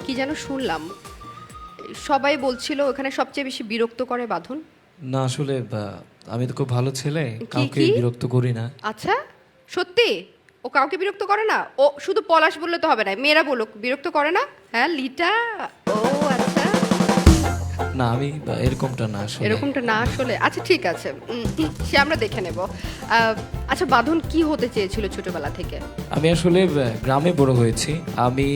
কি যেন শুনলাম, সবাই বলছিল ওখানে সবচেয়ে বেশি বিরক্ত করে বাঁধন। না আসলে আমি তো খুব ভালো ছেলে, কাউকে কি? বিরক্ত করি না। আচ্ছা, সত্যি ও কাউকে বিরক্ত করে না? ও শুধু পলাশ বললে তো হবে না, মেয়েরা বলুক বিরক্ত করে না। হ্যাঁ লিটা, ও আচ্ছা না আমি এরকমটা না আসলে। এরকমটা না আসলে। আচ্ছা ঠিক আছে, সে আমরা দেখে নেব। আচ্ছা বাঁধন কি হতে চেয়েছিল ছোটবেলা থেকে? আমি আসলে গ্রামে বড় হয়েছি। আমি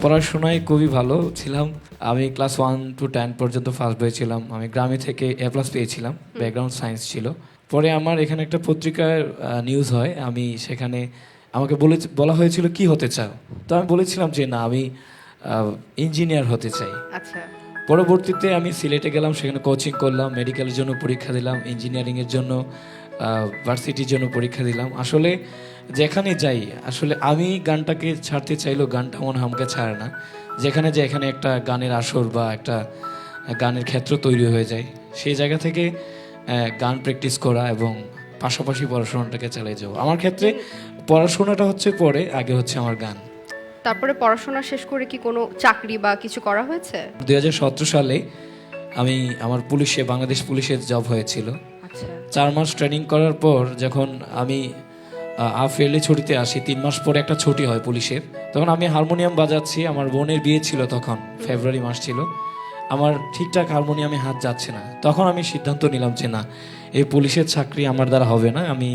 পড়াশোনায় খুবই ভালো ছিলাম। আমি ক্লাস 1 to 10 পর্যন্ত ফার্স্ট হয়েছিলাম। আমি গ্রামে থেকে A+ পেয়েছিলাম, ব্যাকগ্রাউন্ড সায়েন্স ছিল। পরে আমার এখানে একটা পত্রিকার নিউজ হয়, আমি সেখানে আমাকে বলা হয়েছিল কি হতে চাও, তো আমি বলেছিলাম যে না আমি ইঞ্জিনিয়ার হতে চাই। আচ্ছা, পরবর্তীতে আমি সিলেটে গেলাম, সেখানে কোচিং করলাম, মেডিকেলের জন্য পরীক্ষা দিলাম, ইঞ্জিনিয়ারিংয়ের জন্য ভার্সিটির জন্য পরীক্ষা দিলাম। আসলে যেখানে যাই, আসলে আমি গানটাকে ছাড়তে চাইলেও গানটা মনে হয় আমাকে ছাড়ে না। যেখানে যে এখানে একটা গানের আসর বা একটা গানের ক্ষেত্র তৈরি হয়ে যায়, সেই জায়গা থেকে গান প্র্যাকটিস করা এবং পাশাপাশি পড়াশোনাটাকে চালিয়ে যাওয়া। আমার ক্ষেত্রে পড়াশোনাটা হচ্ছে পরে, আগে হচ্ছে আমার গান। তারপরে পড়াশোনা শেষ করে কি কোনো চাকরি বা কিছু করা হয়েছে? 2017 সালে আমি আমার বাংলাদেশ পুলিশের জব হয়েছিল। আচ্ছা 4 মাস ট্রেনিং করার পর যখন আমি হাফ ইয়ারলি ছুটিতে আসি, 3 মাস পরে একটা ছুটি হয় পুলিশের, তখন আমি হারমোনিয়াম বাজাচ্ছি। আমার বোনের বিয়ে ছিল, তখন ফেব্রুয়ারি মাস ছিল। আমার ঠিকঠাক হারমোনিয়ামে হাত যাচ্ছে না। তখন আমি সিদ্ধান্ত নিলাম যে না, এই পুলিশের চাকরি আমার দ্বারা হবে না, আমি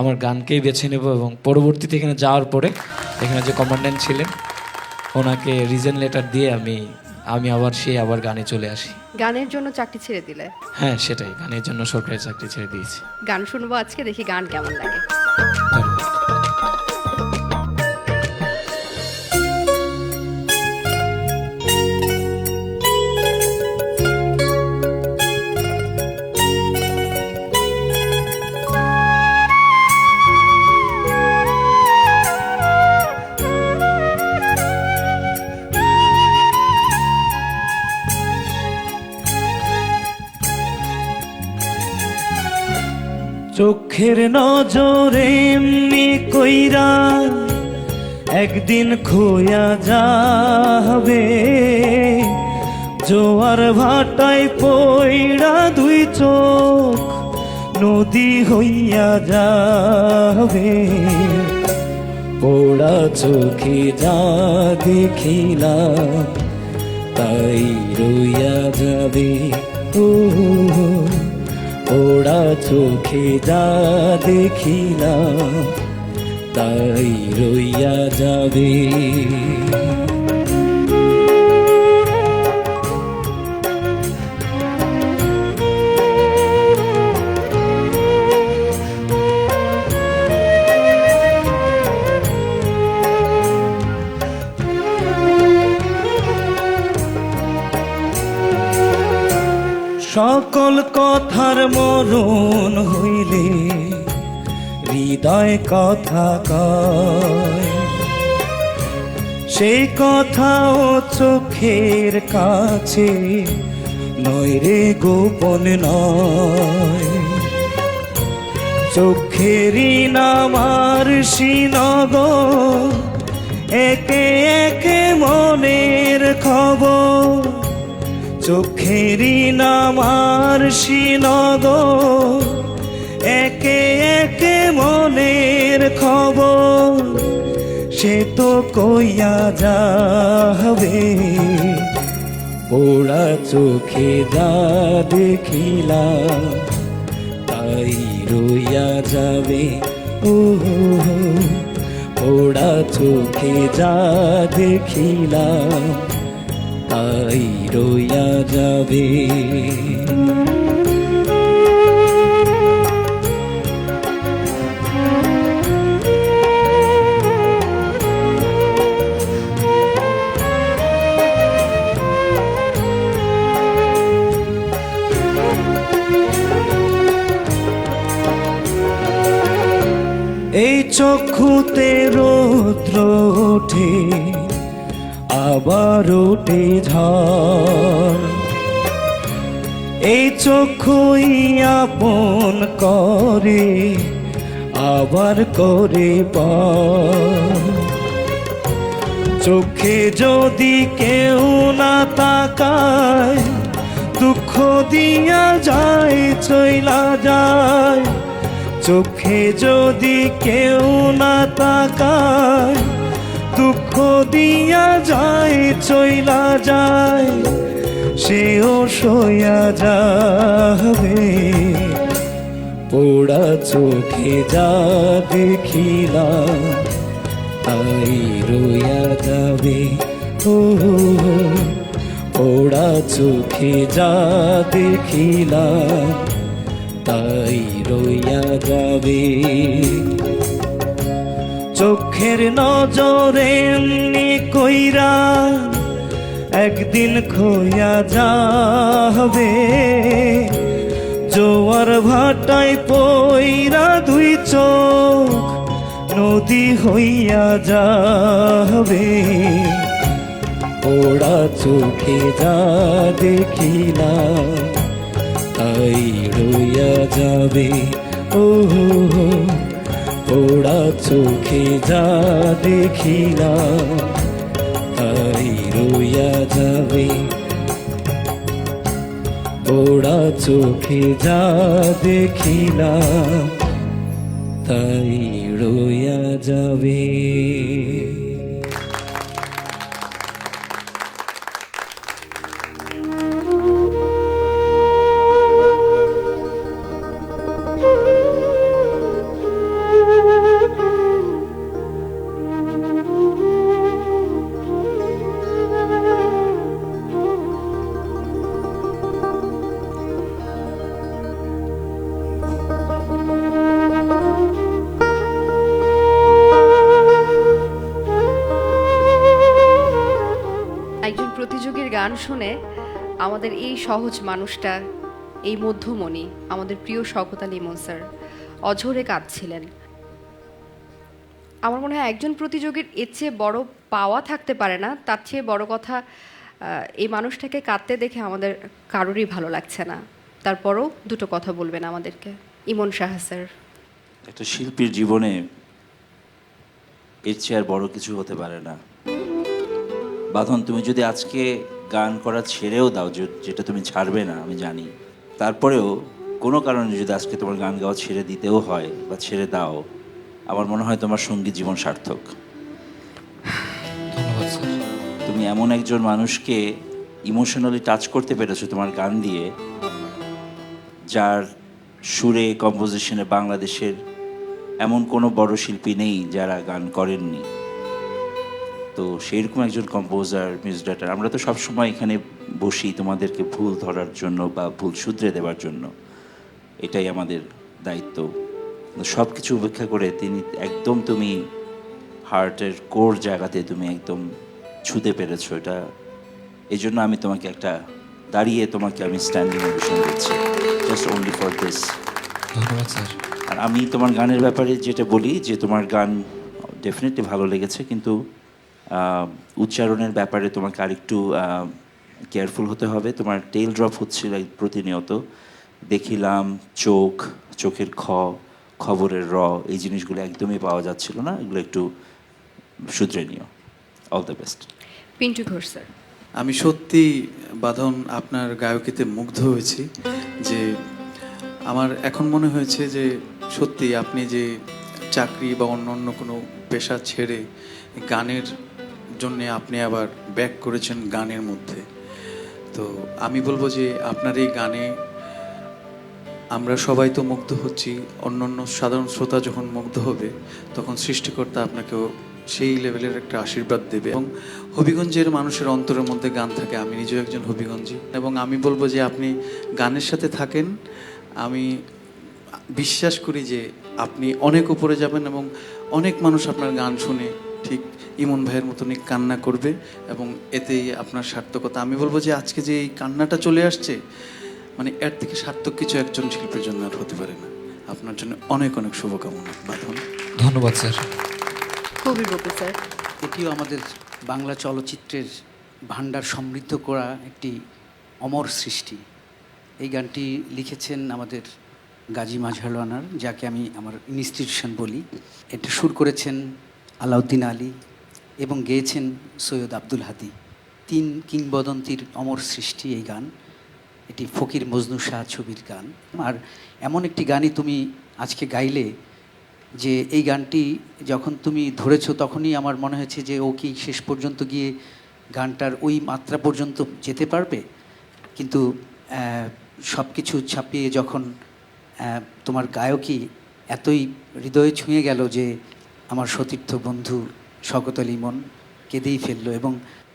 আমার গানকেই বেছে নেব। এবং পরবর্তীতে এখানে যাওয়ার পরে এখানে যে কমান্ড্যান্ট ছিলেন, ওনাকে রিজন লেটার দিয়ে আমি আবার গানে চলে আসি। গানের জন্য চাকরি ছেড়ে দিলে? হ্যাঁ সেটাই, গানের জন্য সরকারি চাকরি ছেড়ে দিয়েছি। গান শুনবো আজকে, দেখি গান কেমন লাগে। চোখের নজরে এমনি কইরা একদিন খোয়া যাবে, জোয়ার ভাটায় পইড়া দুই চোখ নদী হইয়া যাবে। পোড়া চোখে যা দেখিলাম তাই রইয়া যাবে। ওরা চোখে যা দেখিলাম তাই রইয়া যাবে। সকল কথার মরণ হইলে হৃদয় কথা কয়, সেই কথাও চোখের কাছে নয় রে, গোপন নয়। চোখেরই নামার শ্রীনগর, একে একে মনের খবর। চোখেরই নামার শ্রীনগর, একে একে মনের খবর। সে তো কইয়া যাবে, পোড়া চোখে যা দেখিলাম তাই রইয়া যাবে। পোড়া চোখে যা দেখিলাম তাই রইয়া যাবে। এই চক্ষুতে রৌদ্র ওঠে, আবার ওঠে ঝড়। এই চক্ষুই আপন করে, আবার করে পর। চোখে যদি কেউ না তাকায়, দুঃখ দিয়া যায় চইলা যায়। চোখে যদি কেউ না তাকায়, দুঃখ দিয়া যায় চইলা যায়। সেও সইয়া যাবে, পোড়া চোখে যা দেখিলাম তাই রইয়া যাবে। ও পোড়া চোখে যা দেখিলাম তাই রইয়া যাবে। চোখের নজরে এমনি কইরা একদিন খইয়া যাবে। জোয়ার ভাটায় পইরা দুই চোখ নদী হইয়া যাবে। পোড়া চোখে যা দেখিলাম তাই রইয়া যাবে। ও পোড়া চোখে যা দেখিলাম তাই রইয়া যাবে। পোড়া চোখে যা দেখিলাম তাই রইয়া যাবে। একজন প্রতিযোগীর গান শুনে আমাদের এই সহজ মানুষটা, এই মধ্যমণি, আমাদের প্রিয় শওকত আলী ইমন স্যার অঝরে কাঁদছিলেন। আমার মনে হয় একজন প্রতিযোগীর এর চেয়ে বড় পাওয়া থাকতে পারে না। তার চেয়ে বড় কথা, এই মানুষটাকে কাঁদতে দেখে আমাদের কারোরই ভালো লাগছে না। তারপরও দুটো কথা বলবেন আমাদেরকে, ইমন সাহা স্যার। একটা শিল্পীর জীবনে এর চেয়ে আর বড় কিছু হতে পারে না। বাঁধন, তুমি যদি আজকে গান করা ছেড়েও দাও, যেটা তুমি ছাড়বে না আমি জানি, তারপরেও কোনো কারণে যদি আজকে তোমার গান গাওয়া ছেড়ে দিতেও হয় বা ছেড়ে দাও, আমার মনে হয় তোমার সঙ্গীত জীবন সার্থক। ধন্যবাদ স্যার। তুমি এমন একজন মানুষকে ইমোশনালি টাচ করতে পেরেছো তোমার গান দিয়ে, যার সুরে কম্পোজিশনে বাংলাদেশের এমন কোনো বড় শিল্পী নেই যারা গান করেননি। তো সেইরকম একজন কম্পোজার, মিউজিক ডাইরেক্টর। আমরা তো সবসময় এখানে বসি তোমাদেরকে ভুল ধরার জন্য বা ভুল শুধরে দেওয়ার জন্য, এটাই আমাদের দায়িত্ব। সব কিছু উপেক্ষা করে একদম তুমি হার্টের কোর জায়গাতে তুমি একদম ছুঁতে পেরেছো। এটা এই জন্য আমি তোমাকে একটা দাঁড়িয়ে তোমাকে আমি স্ট্যান্ডিং ওভেশন দিচ্ছি, জাস্ট অনলি ফর দিস। ধন্যবাদ স্যার। আর আমি তোমার গানের ব্যাপারে যেটা বলি, যে তোমার গান ডেফিনেটলি ভালো লেগেছে, কিন্তু উচ্চারণের ব্যাপারে তোমাকে আরেকটু কেয়ারফুল হতে হবে। তোমার টেল ড্রপ হচ্ছিল প্রতিনিয়ত, দেখিলাম চোখের খবরের এই জিনিসগুলো একদমই পাওয়া যাচ্ছিল না। এগুলো একটু শুধরে নিও। All the best. Pintu Ghosh sir. আমি সত্যি বাঁধন আপনার গায়কিতে মুগ্ধ হয়েছি। যে আমার এখন মনে হয়েছে যে সত্যি আপনি যে চাকরি বা অন্য কোনো পেশা ছেড়ে গানের জন্য আপনি আবার ব্যাক করেছেন গানের মধ্যে। তো আমি বলবো যে আপনার এই গানে আমরা সবাই তো মুগ্ধ হচ্ছি, অন্যান্য সাধারণ শ্রোতা যখন মুগ্ধ হবে তখন সৃষ্টিকর্তা আপনাকেও সেই লেভেলের একটা আশীর্বাদ দেবে। এবং হবিগঞ্জের মানুষের অন্তরের মধ্যে গান থাকে। আমি নিজেও একজন হবিগঞ্জি, এবং আমি বলবো যে আপনি গানের সাথে থাকেন। আমি বিশ্বাস করি যে আপনি অনেক উপরে যাবেন এবং অনেক মানুষ আপনার গান শুনে ঠিক ইমন ভাইয়ের মতনই কান্না করবে, এবং এতেই আপনার সার্থকতা। আমি বলবো যে আজকে যে এই কান্নাটা চলে আসছে, মানে এর থেকে সার্থক কিছু একজন শিল্পীর জন্য আর হতে পারে না। আপনার জন্য অনেক অনেক শুভকামনা বাঁধন। ধন্যবাদ স্যার। কবির বকুল স্যার। এটিও আমাদের বাংলা চলচ্চিত্রের ভাণ্ডার সমৃদ্ধ করা একটি অমর সৃষ্টি। এই গানটি লিখেছেন আমাদের গাজী মাজহারুল আনার, যাকে আমি আমার ইনস্টিটিউশন বলি। এটা সুর করেছেন আলাউদ্দিন আলী, এবং গেয়েছেন সৈয়দ আব্দুল হাদি। 3 কিংবদন্তির অমর সৃষ্টি এই গান। এটি ফকির মজনু শাহ ছবির গান। আর এমন একটি গানই তুমি আজকে গাইলে যে এই গানটি যখন তুমি ধরেছো তখনই আমার মনে হয়েছে যে ও কি শেষ পর্যন্ত গিয়ে গানটার ওই মাত্রা পর্যন্ত যেতে পারবে। কিন্তু সব কিছু ছাপিয়ে যখন তোমার গায়কই এতই হৃদয়ে ছুঁয়ে গেল যে আমার সতীর্থ বন্ধু শওকত আলী ইমন কেঁদেই ফেললো। এবং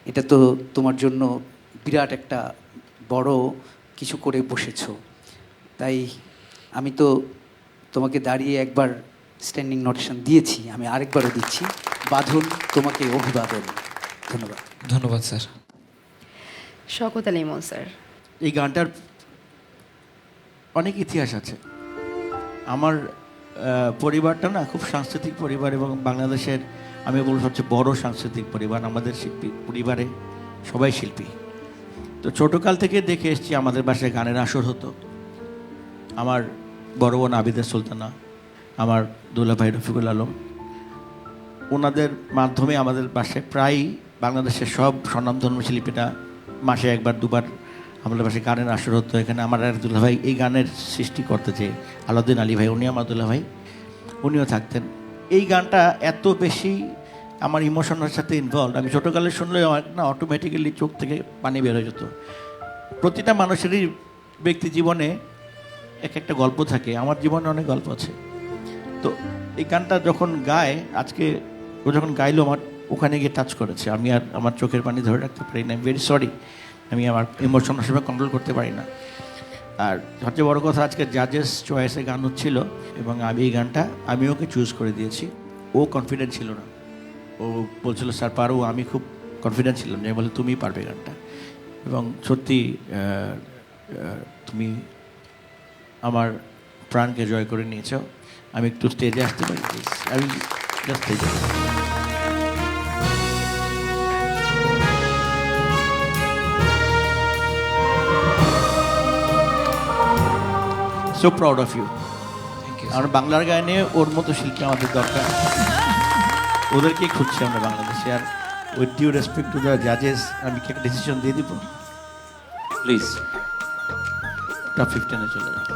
এটা তো তোমার জন্য বিরাট একটা বড় কিছু করে বসেছো। তাই আমি তো তোমাকে দাঁড়িয়ে একবার স্ট্যান্ডিং নোটেশন দিয়েছি, আমি আরেকবারও দিচ্ছি। বাঁধন, তোমাকে অভিবাদন। ধন্যবাদ। ধন্যবাদ স্যার। শওকত আলী ইমন স্যার। এই গানটার অনেক ইতিহাস আছে। আমার পরিবারটা না খুব সাংস্কৃতিক পরিবার এবং বাংলাদেশের আমি বলবো সবচেয়ে বড় সাংস্কৃতিক পরিবার। আমাদের শিল্পী পরিবারে সবাই শিল্পী। তো ছোটোকাল থেকে দেখে এসেছি আমাদের বাসায় গানের আসর হতো। আমার বড় বোন আবিদা সুলতানা, আমার দুলাভাই রফিকুল আলম, ওনাদের মাধ্যমে আমাদের বাসায় প্রায়ই বাংলাদেশের সব স্বনামধন্য শিল্পীরা মাসে একবার দুবার আমাদের বাসায় গানের আসর হতো। এখানে আমার এক দুলাভাই এই গানের সৃষ্টি করতে যে আলাউদ্দিন আলী ভাই, উনি আমার দুলাভাই, উনিও থাকতেন। এই গানটা এত বেশি আমার ইমোশনের সাথে ইনভলভ, আমি ছোটোকালে শুনলে না অটোমেটিক্যালি চোখ থেকে পানি বের হয়ে যেত। প্রতিটা মানুষেরই ব্যক্তি জীবনে এক একটা গল্প থাকে, আমার জীবনে অনেক গল্প আছে। তো এই গানটা যখন গায়, আজকে ও যখন গাইলো আমার ওখানে গিয়ে টাচ করেছে। আমি আর আমার চোখের পানি ধরে রাখতে পারি না, ভেরি সরি। আমি আমার ইমোশন আসলে কন্ট্রোল করতে পারি না। আর সবচেয়ে বড় কথা, আজকে জাজেস চয়েসে গান হচ্ছিল এবং আমি এই গানটা আমি ওকে চুজ করে দিয়েছি। ও কনফিডেন্ট ছিল না, ও বলছিল স্যার পারো। আমি খুব কনফিডেন্ট ছিলাম যে বলে তুমিই পারবে গানটা। এবং সত্যি তুমি আমার প্রাণকে জয় করে নিয়েছ। আমি একটু স্টেজে আসতে পারি প্লিজ? আমি জাস্ট স্টেজে। So proud of you. আমরা বাংলার গানে ওর মতো শিল্পী আমাদের দরকার, ওদেরকেই খুঁজছি আমরা বাংলাদেশে। আর with due respect to the জাজেস, আমি কি একটা ডিসিশন দিয়ে দিব? প্লিজ। টপ 15-এ চলে যাও।